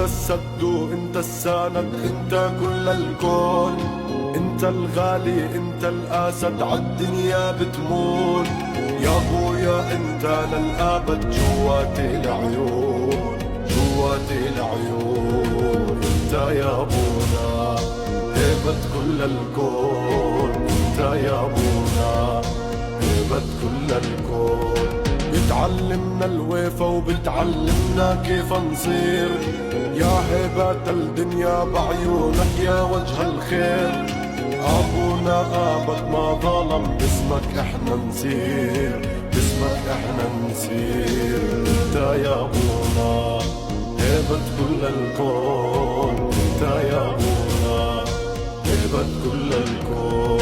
السد وانت السند، انت كل الكون، انت الغالي انت الاسد عالدنيا بتمون. يا ابويا انت للابد جواتي العيون، جواتي العيون. انت يا ابونا هيبة كل الكون، انت يا ابونا هيبة كل الكون. بتعلمنا الوفا وبتعلمنا كيف نصير، يا هيبة الدنيا بعيونك يا وجه الخير. أبونا آبك ما ظلم، باسمك احنا نسير، باسمك احنا نسير. انت يا أبونا هيبة كل الكون، انت يا أبونا هيبة كل الكون.